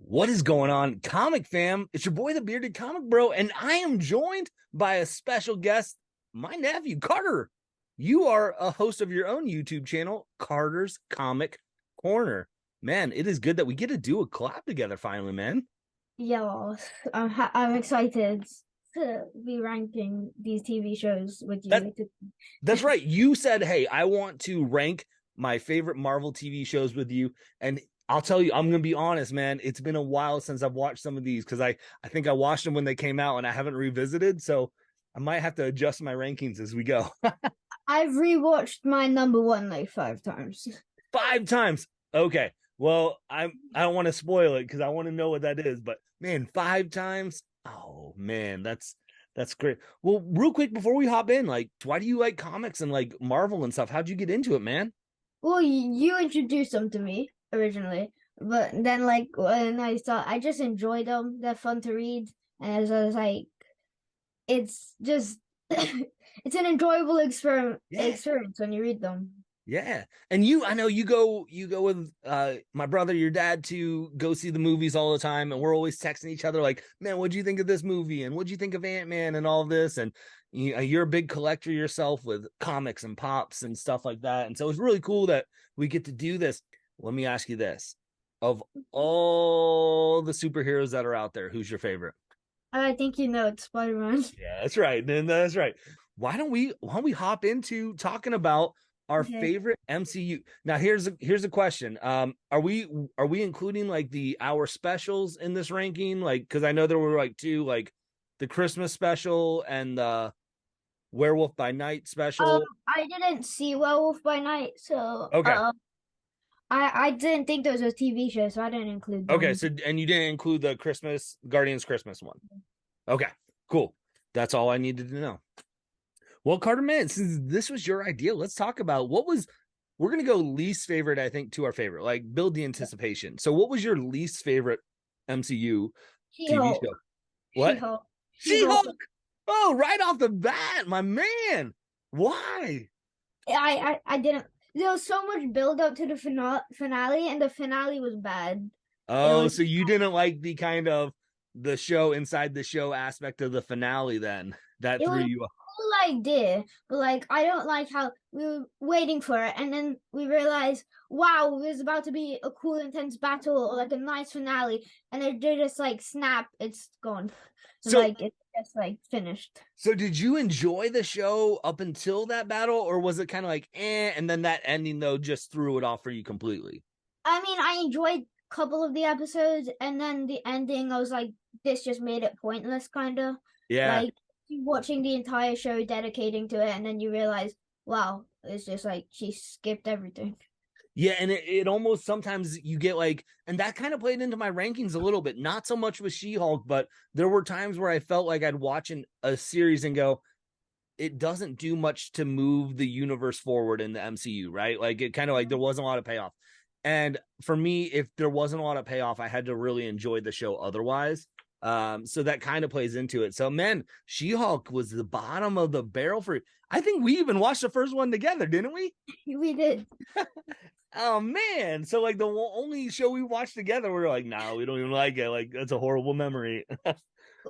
What is going on, comic fam? It's your boy, the bearded comic bro, and I am joined by a special guest, my nephew, Carter. You are a host of your own YouTube channel, Carter's Comic Corner. Man, it is good that we get to do a collab together finally, man. Yes, I'm excited to be ranking these TV shows with That you. that's right. You said, "Hey, I want to rank my favorite Marvel TV shows with you," and I'll tell you, I'm gonna be honest, man. It's been a while since I've watched some of these because I think I watched them when they came out, and I haven't revisited. So I might have to adjust my rankings as we go. I've rewatched my number one like 5 times. 5 times. Okay. Well, I don't want to spoil it because I want to know what that is. But man, 5 times. Oh man, that's great. Well, real quick before we hop in, like, why do you like comics and like Marvel and stuff? How'd you get into it, man? Well, you introduced them to me originally, but then like when I just enjoyed them. They're fun to read, and as I was like, it's just it's an enjoyable Yeah. experience when you read them. Yeah. And I know you go with my brother, your dad to go see the movies all the time, and we're always texting each other like, "Man, what'd you think of this movie? And what'd you think of Ant-Man and all this?" And you're a big collector yourself with comics and pops and stuff like that. And so it's really cool that we get to do this. Let me ask you this. Of all the superheroes that are out there, who's your favorite? I think you know it's Spider-Man. Yeah, that's right. Then that's right. Why don't we hop into talking about our Okay. favorite MCU? Now here's a question. Are we including like the hour specials in this ranking? Like, because I know there were like two, like the Christmas special and the Werewolf by Night special. I didn't see Werewolf by Night, so Okay. I didn't think those were TV shows, so I didn't include Okay, them. so and you didn't include the Christmas Guardians Christmas one. Okay, cool. That's all I needed to know. Well, Carter, man, since this was your idea, let's talk about we're going to go least favorite, I think, to our favorite, like build the anticipation. So, what was your least favorite MCU TV She-Hulk, show? What? She-Hulk, She She-Hulk. Hulk. Oh, right off the bat, my man. Why? I didn't. There was so much build up to the finale, and the finale was bad. It Oh, was so you didn't like the kind of the show inside the show aspect of the finale then that it threw was a you off. cool idea, but like I don't like how we were waiting for it, and then we realized, wow, there's about to be a cool, intense battle or like a nice finale, and they just like snap, it's gone, and So, like it's just like finished. so did you enjoy the show up until that battle, or was it kind of like and then that ending though just threw it off for you completely? I mean, I enjoyed a couple of the episodes, and then the ending, I was like, this just made it pointless, kind of. Yeah. Like, watching the entire show, dedicating to it, and then you realize, wow, it's just like she skipped everything. Yeah, and it almost sometimes you get like, and that kind of played into my rankings a little bit. Not so much with She-Hulk, but there were times where I felt like I'd watch a series and go, it doesn't do much to move the universe forward in the MCU, right? Like it kind of like there wasn't a lot of payoff. And for me, if there wasn't a lot of payoff, I had to really enjoy the show otherwise. So that kind of plays into it. So man, She-Hulk was the bottom of the barrel for. I think we even watched the first one together, didn't we? We did. Oh man! So like the only show we watched together, we were like, no, we don't even like it. Like that's a horrible memory.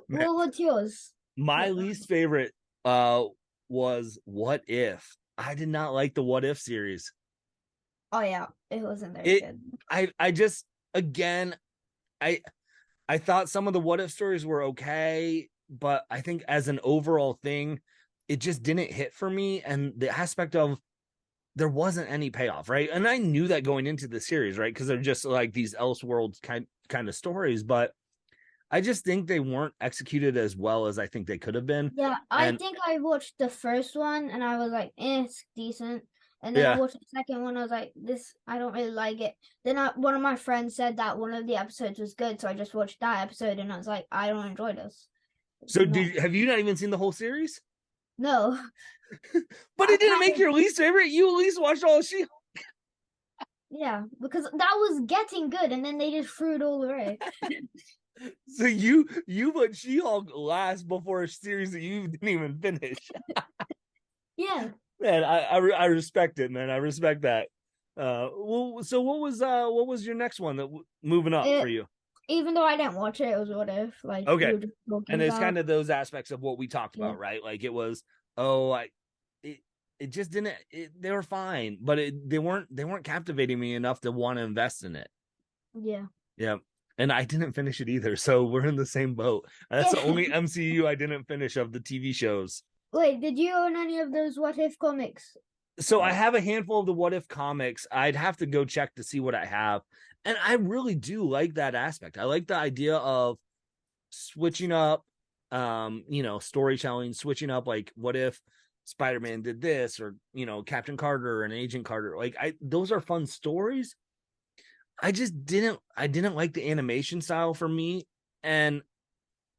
Man, What's yours? my What? least favorite uh was What If. I did not like the What If series. Oh yeah, it wasn't very It good. I just again I I thought some of the What If stories were okay, but I think as an overall thing, it just didn't hit for me. And the aspect of there wasn't any payoff, right? And I knew that going into the series, right? Because they're just like these Elseworlds kind of stories, but I just think they weren't executed as well as I think they could have been. Yeah, I And think I watched the first one and I was like, it's decent. And then I yeah, watched the second one, I was like, this, I don't really like it. Then one of my friends said that one of the episodes was good, so I just watched that episode and I was like, I don't enjoy this. It's so not. have you not even seen the whole series? No, But I it didn't kind make of, your least favorite. You at least watched all of She. yeah, because that was getting good and then they just threw it all away. So you put She-Hulk last before a series that you didn't even finish. Yeah. Man, I respect it, man. I respect that. Well, so what was your next one that moving up for It, you? Even though I didn't watch it, it was what if like you Okay. were just talking And it's about. kind of those aspects of what we talked Yeah, about, right? Like it was, oh, it, it just didn't, they were fine, but they weren't captivating me enough to want to invest in it. yeah, Yeah. And I didn't finish it either. So we're in the same boat. That's the yeah. only MCU I didn't finish of the TV shows. Wait, did you own any of those What If comics? So I Uh, have a handful of the What If comics. I'd have to go check to see what I have. And I really do like that aspect. I like the idea of switching up storytelling, switching up, like what if Spider-Man did this, or Captain Carter and Agent Carter. Like I those are fun stories. I didn't like the animation style for me. And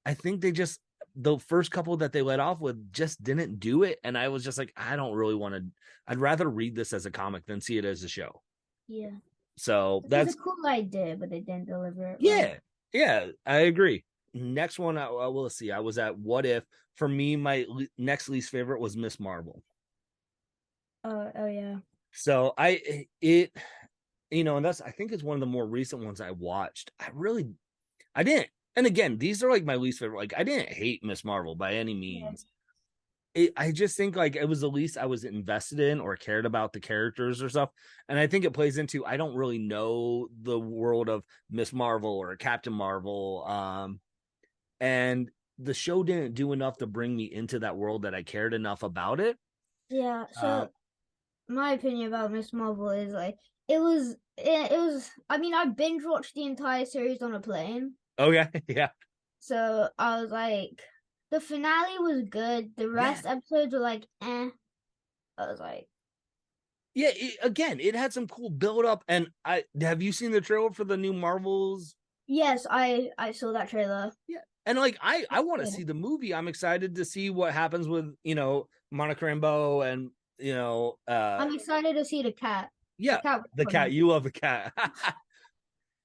I think the first couple that they let off with just didn't do it. And I was just like, I don't really want to, I'd rather read this as a comic than see it as a show. yeah, So it was a that's, cool idea, but they didn't deliver it well. yeah, yeah, I agree. Next one, I will see. I was at What If. For me, my next least favorite was Miss Marvel. Oh yeah, So and that's, I think it's one of the more recent ones I watched. I didn't, and again, these are like my least favorite. Like I didn't hate Miss Marvel by any yeah, means. I just think like it was the least I was invested in or cared about the characters or stuff. And I think it plays into, I don't really know the world of Miss Marvel or Captain Marvel. And the show didn't do enough to bring me into that world that I cared enough about it. yeah. Um, So my opinion about Miss Marvel is like it was. I mean, I binge watched the entire series on a plane, okay, yeah, so I was like, the finale was good. The yeah, rest episodes were like, eh. I was like, yeah. Again, it had some cool build up. And I have you seen the trailer for the new Marvels? yes, I saw that trailer. Yeah, and like I want to Good. see the movie. I'm excited to see what happens with Monica Rambeau and I'm excited to see the cat. The yeah, cat was the cat. funny. You love the cat.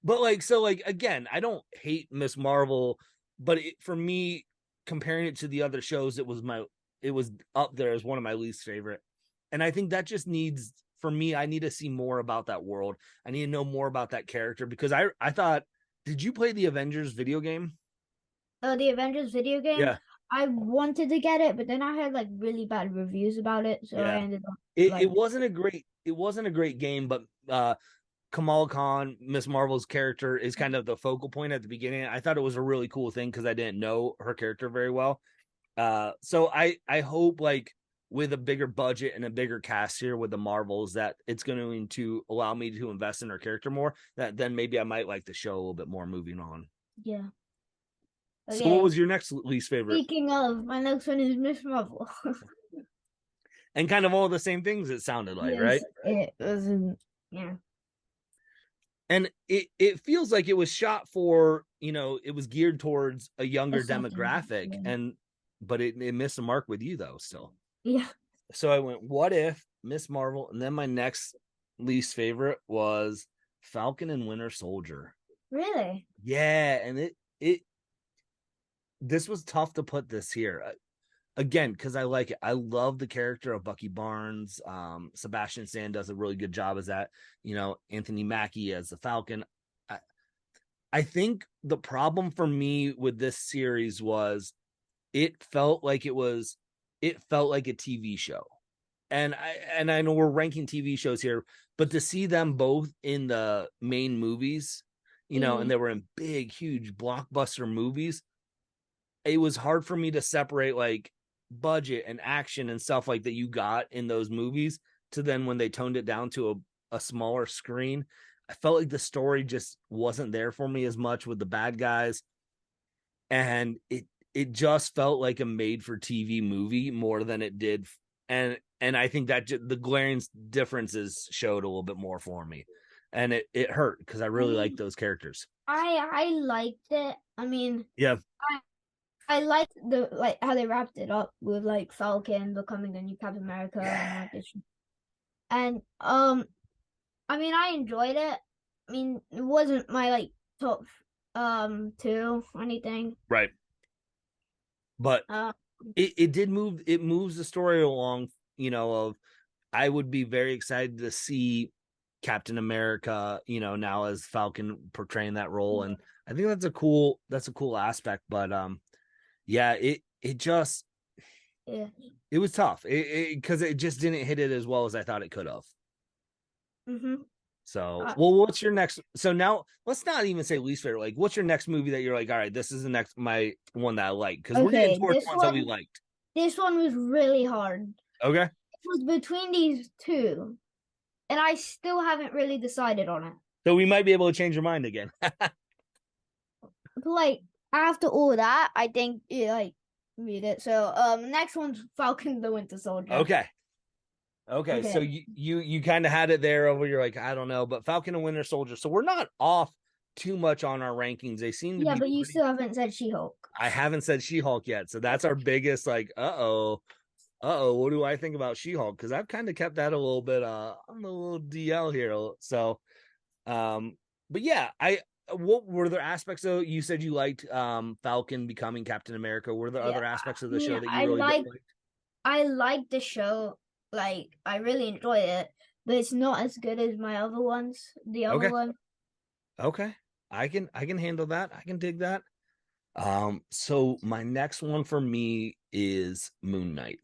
But like, so like, again, I don't hate Miss Marvel, but for me, comparing it to the other shows, it was up there as one of my least favorite. And I think that just needs, for me, I need to see more about that world. I need to know more about that character, because I thought, did you play the Avengers video game? The Avengers video game. Yeah, I wanted to get it, but then I heard like really bad reviews about it, so I yeah. ended up It like, wasn't a great game, but Kamal Khan, Miss Marvel's character, is kind of the focal point at the beginning. I thought it was a really cool thing because I didn't know her character very well. So I hope, like, with a bigger budget and a bigger cast here with the Marvels, that it's going to allow me to invest in her character more. That then maybe I might like the show a little bit more moving on. yeah. So what Okay. was your next least favorite? Speaking of, my next one is Miss Marvel. And kind of all the same things it sounded like, right? Yes, it was. Yeah, And it feels like it was shot for, it was geared towards a a younger second. demographic, Yeah, and but it missed the mark with you though still. yeah. So I went, what if Miss Marvel, and then my next least favorite was Falcon and Winter Soldier. Really? Yeah, and it this was tough to put this here. Again, because I like it. I love the character of Bucky Barnes. Sebastian Stan does a really good job as that. Anthony Mackie as the Falcon. I, I think the problem for me with this series was it felt like it felt like a TV show. And I know we're ranking TV shows here, but to see them both in the main movies, and Mm, they were in big, huge blockbuster movies, it was hard for me to separate like budget and action and stuff like that you got in those movies to then when they toned it down to a smaller screen. I felt like the story just wasn't there for me as much with the bad guys, and it just felt like a made for TV movie more than it did. And I think that the glaring differences showed a little bit more for me, and it hurt because I I really like mean, those characters. I liked it. I mean, Yeah, I liked the like how they wrapped it up with like Falcon becoming the new Captain America and yeah, like this. And I mean, I enjoyed it. I mean, it wasn't my like top two or anything. right. But Uh, it did move. It moves the story along. Of, I would be very excited to see Captain America, now as Falcon portraying that role. And I think that's a cool aspect. But yeah, it just Yeah. it was tough. Because it just didn't hit it as well as I thought it could have. Mm-hmm. So, well, what's your next? So now let's not even say least favorite. Like, what's your next movie that you're like, all right, this is the next my one that I like because we're getting Okay, towards ones that we liked. this one was really hard. Okay. It was between these two, and I still haven't really decided on it. So we might be able to change your mind again. But like after all that, I think read it. So next one's Falcon the Winter Soldier. Okay. So you kind of had it there over. You're like, I don't know, but Falcon and Winter Soldier. So we're not off too much on our rankings. They seem to be. Yeah, but you still haven't said She-Hulk. I haven't said She-Hulk yet, so that's our biggest. Like, what do I think about She-Hulk? Because I've kind of kept that a little bit on the little DL here. So, but yeah, what were there aspects though? You said you liked Falcon becoming Captain America. Were there other aspects of the show that you really liked? I like the show. Like I really enjoy it, but it's not as good as my other ones. The other one. Okay. I can handle that. I can dig that. So my next one for me is Moon Knight.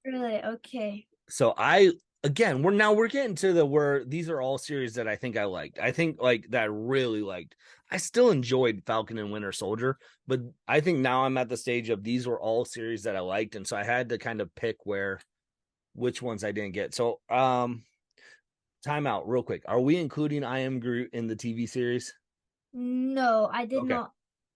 Really? Okay. So we're getting to where these are all series that I think I liked. I think like that I really liked. I still enjoyed Falcon and Winter Soldier, but I think now I'm at the stage of these were all series that I liked, and so I had to kind of pick which ones I didn't get. So time out real quick. Are we including I Am Groot in the TV series? No, I did not.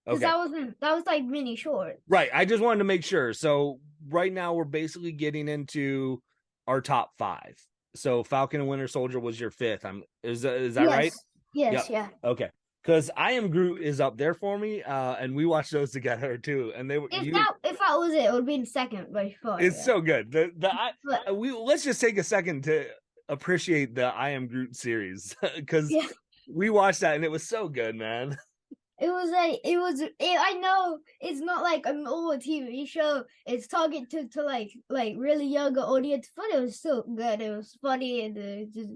Because that was like mini short. Right. I just wanted to make sure. So right now we're basically getting into our top 5. So Falcon and Winter Soldier was your 5th. Is that right? Yes, yeah. Okay. Because I Am Groot is up there for me, and we watched those together too. And if that was it would be in second by far. It's so good. Let's just take a second to appreciate the I Am Groot series because we watched that and it was so good, man. I know it's not like an old TV show. It's targeted to like really younger audience, but it was still good. It was funny and just.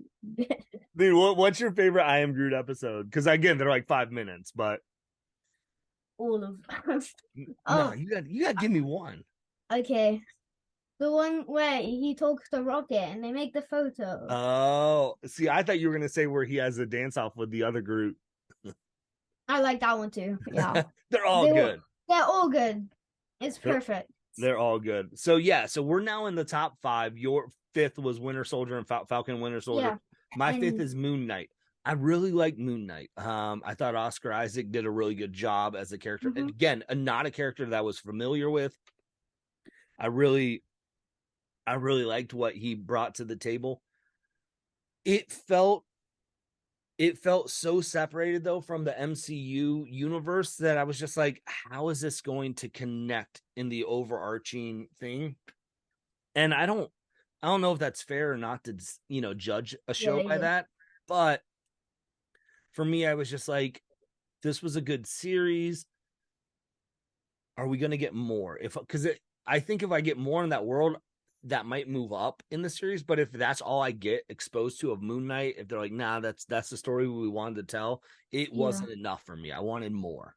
Dude, what's your favorite I Am Groot episode? Because again, they're like 5 minutes, but all of them. No, you got to give me one. Okay, the one where he talks to Rocket and they make the photo. Oh, see, I thought you were gonna say where he has a dance off with the other Groot. I like that one too. Yeah, they're all good. They're all good. It's perfect. They're all good. So yeah, so we're now in the top 5. Your 5th was Winter Soldier and Falcon Winter Soldier. Yeah. My 5th is Moon Knight. I really like Moon Knight. I thought Oscar Isaac did a really good job as a character. Mm-hmm. And again, not a character that I was familiar with. I really liked what he brought to the table. It felt so separated though from the MCU universe that I was just like, how is this going to connect in the overarching thing? And I don't know if that's fair or not to, judge a show by that. But for me, I was just like, this was a good series. Are we going to get more? I think if I get more in that world, that might move up in the series. But if that's all I get exposed to of Moon Knight, if they're like, nah, that's the story we wanted to tell, it wasn't enough for me. I wanted more.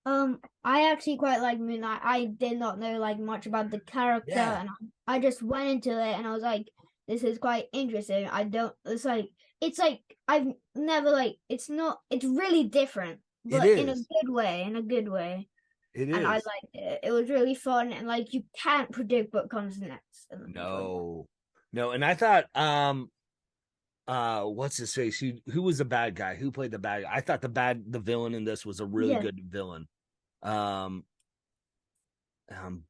I actually quite like Moon Knight. I did not know like much about the character, and I just went into it, and I was like, this is quite interesting. It's like I've never it's really different, but in a good way. It is. And I liked it. It was really fun, and you can't predict what comes next. No. And I thought, what's his face? Who was the bad guy? Who played the bad guy? I thought the villain in this was a really good villain. I'm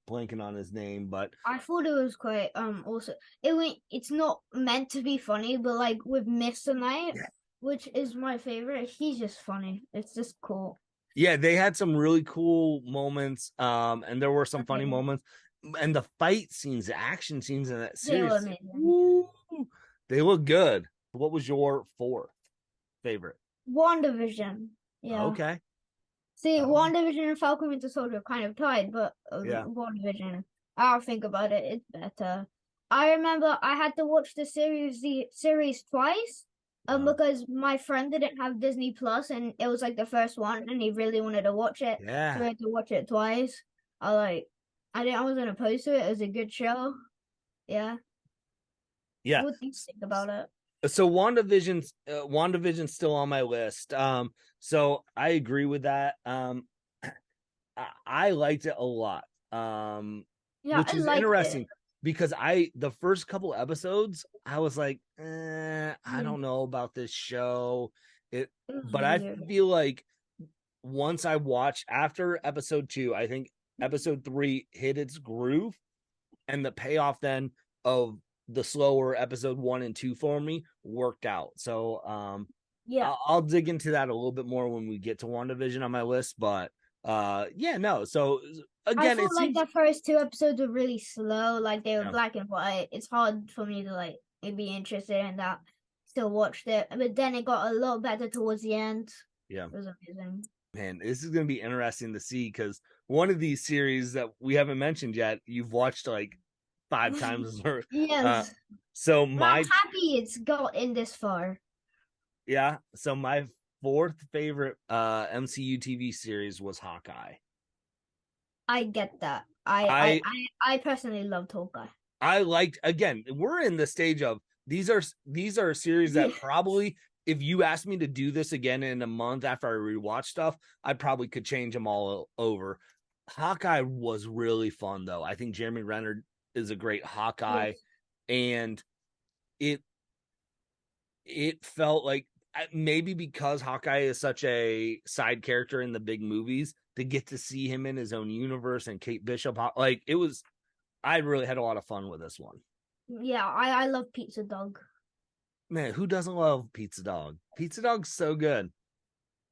blanking on his name, but I thought it was quite also it's not meant to be funny, but with Mr. Knight, which is my favorite, he's just funny. It's just cool. Yeah, they had some really cool moments, and there were some funny moments, and the fight scenes, the action scenes in that series, they look good. What was your 4th favorite? WandaVision. Yeah. Okay. See, WandaVision and Falcon Winter Soldier are kind of tied, but WandaVision, I'll think about it. It's better. I remember I had to watch the series twice, Uh, because my friend didn't have Disney Plus, and it was like the first one, and he really wanted to watch it, so yeah, we had to watch it twice. I like, I wasn't opposed to it. It was a good show. Yeah. yeah. What do you think about it? So WandaVision's still on my list. So I agree with that. I liked it a lot. Yeah, Which I is liked it. interesting because the first couple episodes, I was like, I Yeah, don't know about this show. it was But I weird. feel like once I watched after episode 2, I think episode 3 hit its groove, and the payoff then of the slower episode 1 and 2 for me worked out. So Yeah. I'll dig into that a little bit more when we get to WandaVision on my list. But yeah, no. So I again, it felt like seems the first two episodes were really slow, like they were yeah, black and white. It's hard for me to like be interested in that. Still watched it, but then it got a lot better towards the end. yeah. It was amazing. Man, this is gonna be interesting to see because one of these series that we haven't mentioned yet, you've watched like 5 times or Yes, so but I'm my happy it's got in this far. yeah, so my fourth favorite MCU TV series was Hawkeye. I get that. I I I I, I personally loved Hawkeye. I liked, again, we're in the stage of these are series Yeah, that probably, if you asked me to do this again in a month after I rewatch stuff, I probably could change them all over. Hawkeye was really fun though. I think Jeremy Renner is a great Hawkeye, yes. and it it felt like, maybe because Hawkeye is such a side character in the big movies, to get to see him in his own universe and Kate Bishop, like it was, I really had a lot of fun with this one. Yeah, I love Pizza Dog. Man, who doesn't love Pizza Dog? Pizza Dog's so good.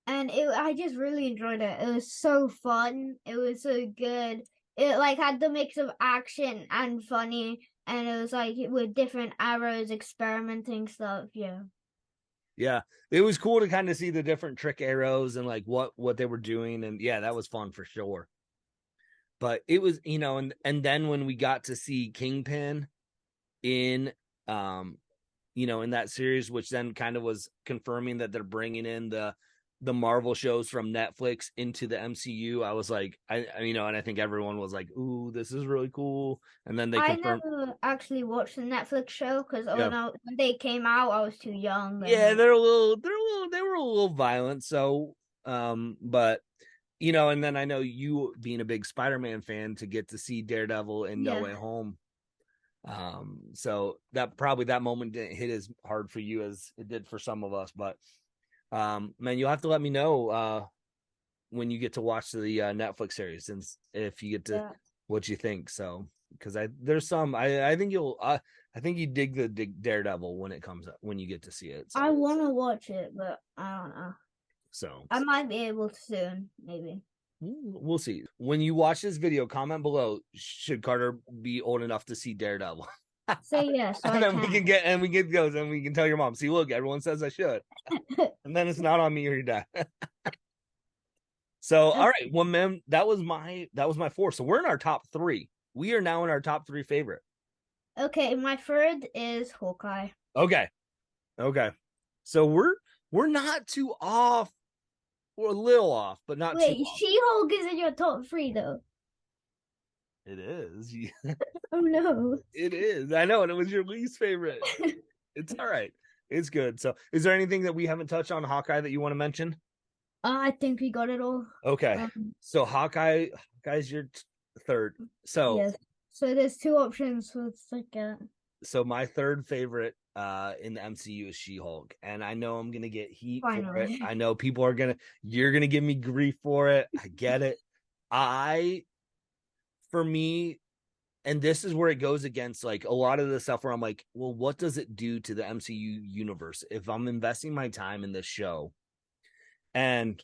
And I just really enjoyed it. It was so fun. It was so good. It like had the mix of action and funny, and it was like with different arrows, experimenting stuff. Yeah, Yeah, it was cool to kind of see the different trick arrows and like what they were doing, and yeah, that was fun for sure. But it was, and then when we got to see Kingpin in um in that series, which then kind of was confirming that they're bringing in the Marvel shows from Netflix into the MCU. I was like, and I think everyone was like, "Ooh, this is really cool." And then they I confirmed, never actually watched the Netflix show because yeah, when they came out, I was too young. yeah, And they were a little violent. So, but and then I know you being a big Spider-Man fan, to get to see Daredevil in No yeah, Way Home. So that moment didn't hit as hard for you as it did for some of us, but man, you'll have to let me know when you get to watch the Netflix series, since if you get to yeah. what you think. So because there's some, I think I think you dig the Daredevil when it comes up, when you get to see it. I So want to watch it, but I don't know. so I might be able to soon, maybe. we'll see. When you watch this video, comment below, should Carter be old enough to see Daredevil? Say yes, so And I then we can. can goes, and we can tell your mom, see, look, everyone says I should. And then it's not on me or your dad. So, all right, well, man, that was my four. So we're in our top three. We are now in our top three favorite. Okay, my third is Hawkeye. Okay. Okay. So we're not too off. We're a little off, but not too Wait, off. She-Hulk is in your top three though. It is. Oh no. It is. I know, and it was your least favorite. It's all right. It's good. So, is there anything that we haven't touched on Hawkeye that you want to mention? I think we got it all. Okay. Um, So Hawkeye's your third. So yes. So there's two options for the second. so my third favorite in the MCU is She-Hulk, and I know I'm gonna get heat for it. Finally. I know you're gonna give me grief for it. I get it. I For me, and this is where it goes against like a lot of the stuff where I'm like, well, what does it do to the MCU universe if I'm investing my time in this show? And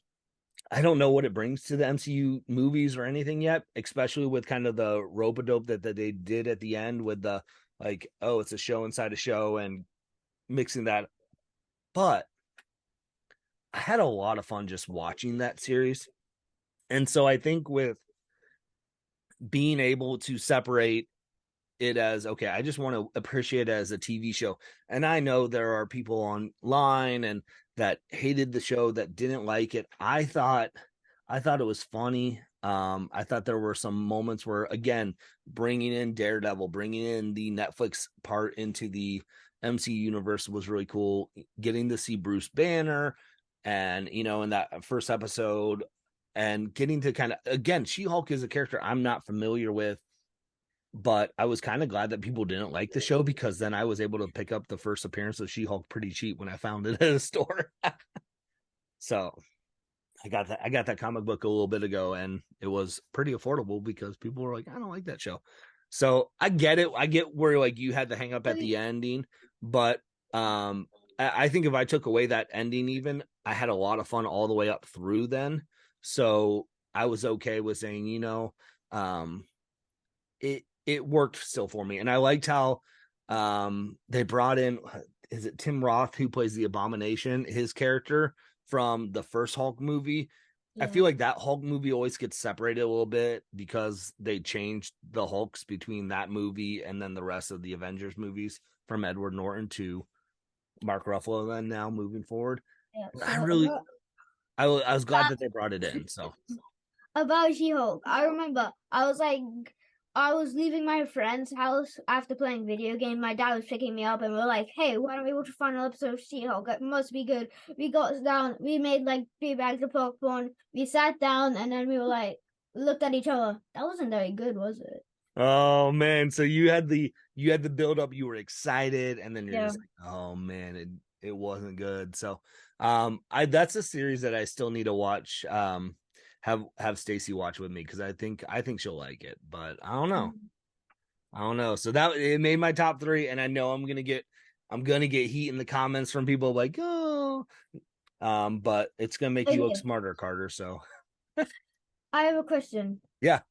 I don't know what it brings to the MCU movies or anything yet, especially with kind of the rope-a-dope that they did at the end with the, like, oh, it's a show inside a show and mixing that. But I had a lot of fun just watching that series. And so I think with being able to separate it as okay, I just want to appreciate it as a TV show. And I know there are people online and that hated the show, that didn't like it. I thought it was funny. I thought there were some moments where, again, bringing in Daredevil, bringing in the Netflix part into the MCU universe was really cool. Getting to see Bruce Banner, and in that first episode, and getting to kind of, again, She-Hulk is a character I'm not familiar with, but I was kind of glad that people didn't like the show, because then I was able to pick up the first appearance of She-Hulk pretty cheap when I found it at a store. So I got that comic book a little bit ago, and it was pretty affordable because people were like, I don't like that show. So I get it. I get where like you had to hang up at the ending, but I think if I took away that ending, even I had a lot of fun all the way up through then. So I was okay with saying, it worked still for me. And I liked how they brought in, is it Tim Roth who plays the Abomination, his character from the first Hulk movie. I Yeah. feel like that Hulk movie always gets separated a little bit because they changed the Hulks between that movie and then the rest of the Avengers movies, from Edward Norton to Mark Ruffalo then now moving forward. Yeah. I So really I was glad that they brought it in. So about She-Hulk, I remember I was leaving my friend's house after playing video game. My dad was picking me up, and we were like, "Hey, why don't we watch a final episode of She-Hulk? It must be good." We got down, we made like 3 bags of popcorn. We sat down, and then we were like, looked at each other. That wasn't very good, was it? oh man, so you had the build up, you were excited, and then you're Yeah. just like, oh man, it wasn't good. So I that's a series that I still need to watch. Have Stacy watch with me, because I think she'll like it, but I don't know. Mhm. I don't know. So that it made my top three, and I know I'm gonna get heat in the comments from people like, oh, but it's gonna make you look Okay, smarter, Carter. So I have a question. yeah,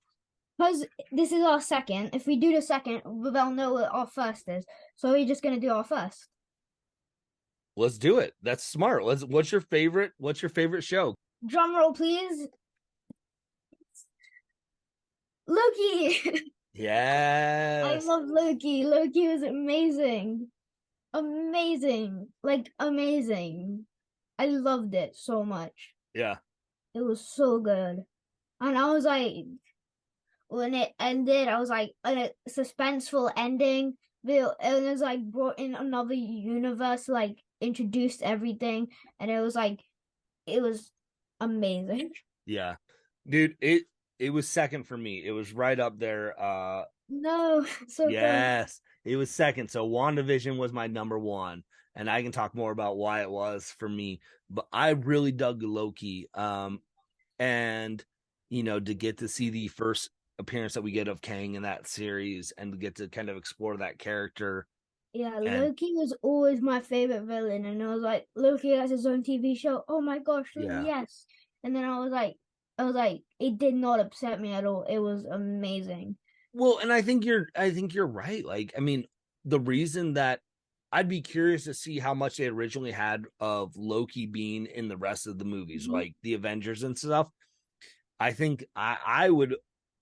Because this is our second. If we do the second, they'll know what our first is. So we're just gonna do our first. let's do it. That's smart. What's your favorite show? Drum roll, please. Loki. I Yes. love Loki. Loki was amazing. Amazing. Like amazing. I loved it so much. Yeah. It was so good. And I was like, when it ended, I was like, a suspenseful ending. It was like brought in another universe, like introduced everything, and it was amazing. Yeah. Dude, it was second for me. It was right up there. No, so close. Yes, it was second. So WandaVision was my number one, and I can talk more about why it was for me. But I really dug Loki. And to get to see the first appearance that we get of Kang in that series, and to get to kind of explore that character. Yeah, And Loki was always my favorite villain, and I was like, Loki has his own TV show. Oh my gosh, yeah. yes! And then I was like, it did not upset me at all. It was amazing. Well, and I think you're right. Like, I mean, the reason that I'd be curious to see how much they originally had of Loki being in the rest of the movies, Mhm. like the Avengers and stuff. I think I would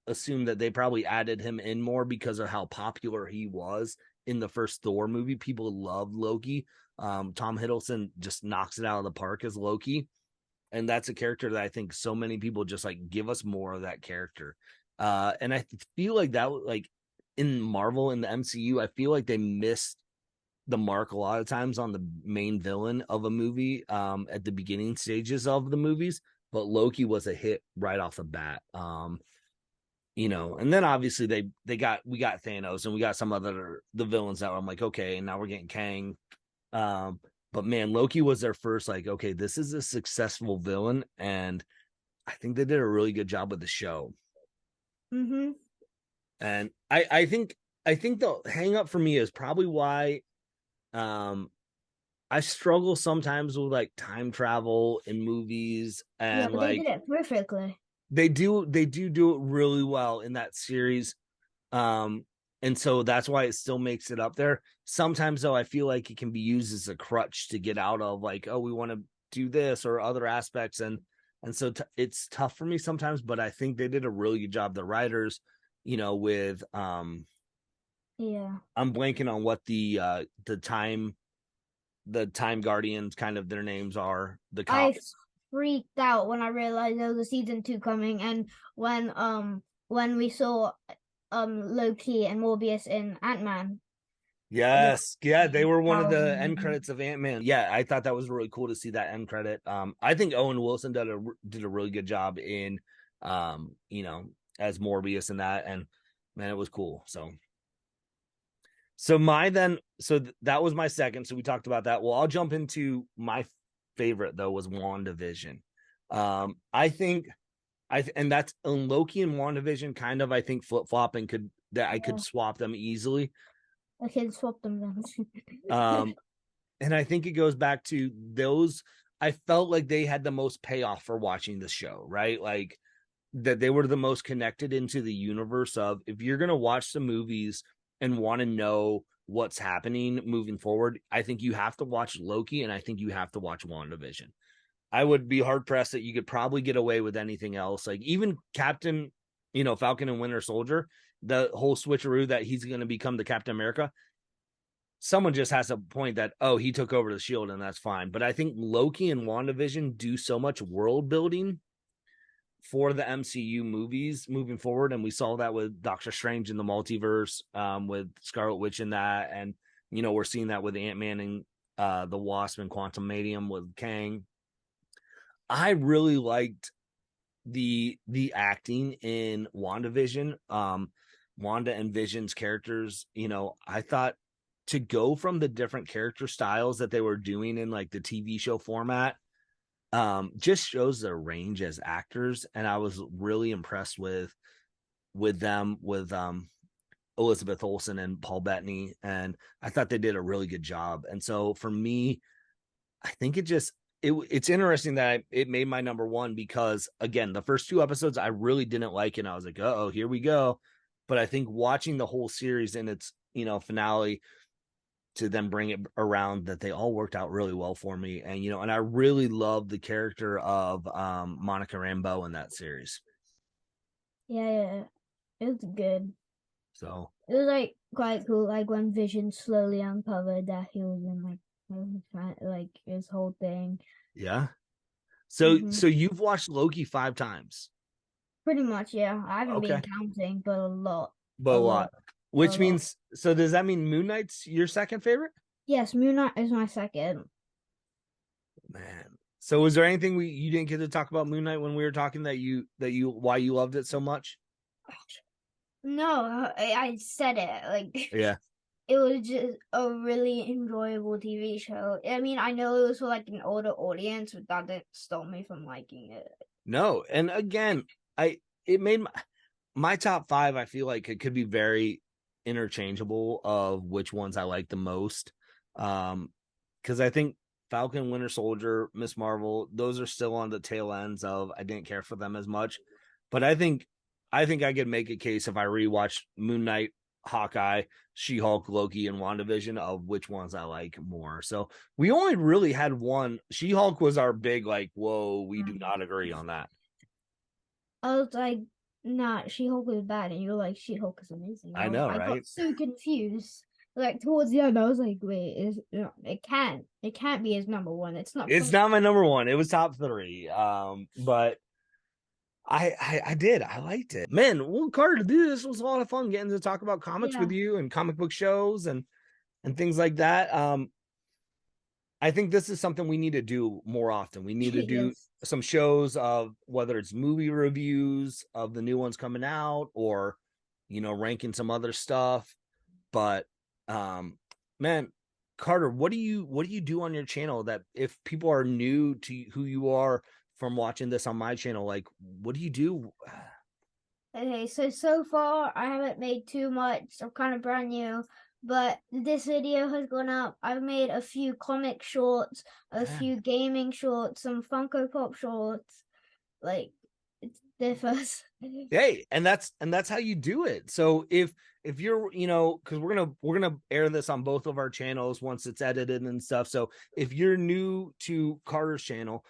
assume that they probably added him in more because of how popular he was in the first Thor movie. People loved Loki. Tom Hiddleston just knocks it out of the park as Loki, and that's a character that I think so many people just like, give us more of that character. And I feel like that, like in Marvel, in the MCU, I feel like they missed the mark a lot of times on the main villain of a movie at the beginning stages of the movies. But Loki was a hit right off the bat. And then obviously we got Thanos, and we got some other the villains that I'm like, okay, and now we're getting Kang. Um, but man, Loki was their first, like, okay, this is a successful villain, and I think they did a really good job with the show. Mhm. And I think the hang up for me is probably why um I struggle sometimes with like time travel in movies, Yeah, and but they did like it perfectly. they do it really well in that series. Um and so that's why it still makes it up there. Sometimes though, I feel like it can be used as a crutch to get out of, like, oh, we want to do this or other aspects, and so it's tough for me sometimes, but I think they did a really good job, the writers, with Yeah. I'm blanking on what the time guardians kind of their names are. The I cops. freaked out when I realized there was a season two coming, and when we saw Loki and Morbius in Ant-Man. The Yes. Yeah, they were one of that was the end amazing. credits of Ant-Man. Yeah, I thought that was really cool to see that end credit. I think Owen Wilson did a really good job in as Morbius and that, and man, it was cool. That was my second. So we talked about that. Well, I'll jump into my favorite though was WandaVision. I think and that's on Loki and WandaVision kind of I think flip-flop and I could Yeah, swap them easily. I can swap them then. Um and I think it goes back to those. I felt like they had the most payoff for watching the show, right? Like that they were the most connected into the universe of if you're going to watch some movies and want to know what's happening moving forward, I think you have to watch Loki and I think you have to watch WandaVision. I would be hard pressed that you could probably get away with anything else. Like even Captain, Falcon and Winter Soldier, the whole switcheroo that he's going to become the Captain America. Someone just has to point that, oh, he took over the shield and that's fine. But I think Loki and WandaVision do so much world building for the MCU movies moving forward. And we saw that with Doctor Strange in the multiverse, with Scarlet Witch in that. And, we're seeing that with Ant-Man and the Wasp and Quantum Medium with Kang. I really liked the acting in WandaVision. Wanda and Vision's characters, I thought to go from the different character styles that they were doing in like the TV show format, just shows their range as actors. And I was really impressed with them with Elizabeth Olsen and Paul Bettany. And I thought they did a really good job. And so for me, I think it's interesting that it made my number one because again, the first two episodes I really didn't like, and I was like, oh, here we go. But I think watching the whole series in its finale to then bring it around that they all worked out really well for me, and I really love the character of Monica Rambeau in that series. Yeah, yeah, it was good. So It was like quite cool, like when Vision slowly uncovered that he was in like his whole thing. yeah. So Hmm. so you've watched Loki 5 times. Pretty much, yeah. I haven't been Okay. counting, but a lot, But a a lot, lot. a Which lot. means so does that mean Moon Knight's your second favorite? Yes, Moon Knight is my second. Man. So was there anything you didn't get to talk about Moon Knight when we were talking that you why you loved it so much? No, I said it. Like Yeah. it was just a really enjoyable TV show. I mean, I know it was for like an older audience, but that didn't stop me from liking it. No. And again, I it made my top five, I feel like it could be very interchangeable of which ones I like the most. Because I think Falcon, Winter Soldier, Miss Marvel, those are still on the tail ends of I didn't care for them as much. But I think I could make a case if I rewatch Moon Knight, Hawkeye, She-Hulk, Loki, and WandaVision of which ones I like more. So we only really had one. She-Hulk was our big like, whoa, we do Mm. not agree on that. I was like, nah, She-Hulk is bad, and you're like, She-Hulk is amazing. I know, I got right? so confused. Like towards the end, I was like, wait, it can't be his number one. It's not It's from. not my number one. It was top three. But I did. I liked it. Man, well, Carter, dude, this was a lot of fun getting to talk about comics with Yeah, you and comic book shows and things like that. I think this is something we need to do more often. We need to do yes. some shows of whether it's movie reviews of the new ones coming out or ranking some other stuff. But man, Carter, what do you do on your channel that if people are new to who you are from watching this on my channel, like what do you do? Okay, so far I haven't made too much. I'm kind of brand new, but this video has gone up. I've made a few comic shorts, a Yeah. few gaming shorts, some Funko Pop shorts. Like it differs. Hey, and that's how you do it. So if you're, because we're gonna air this on both of our channels once it's edited and stuff. So if you're new to Carter's channel,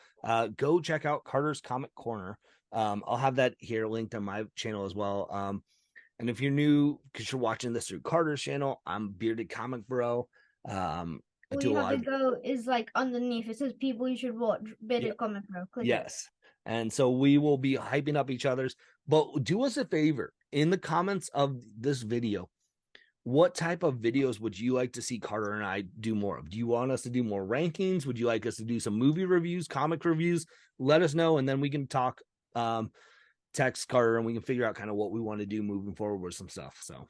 go check out Carter's Comic Corner. I'll have that here linked on my channel as well. And if you're new, because you're watching this through Carter's channel, I'm Bearded Comic Bro. I All do you a have lot to of go is like underneath. It says people you should watch. yeah, Better comment, bro. Click it. yes. And so we will be hyping up each other's. But do us a favor in the comments of this video. What type of videos would you like to see Carter and I do more of? Do you want us to do more rankings? Would you like us to do some movie reviews, comic reviews? Let us know, and then we can talk, text Carter, and we can figure out kind of what we want to do moving forward with some stuff. So,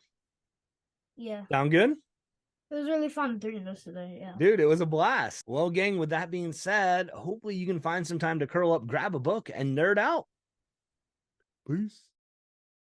Yeah. sound good? It was really fun doing this today. Yeah. Dude, it was a blast. Well, gang, with that being said, hopefully you can find some time to curl up, grab a book, and nerd out. Peace.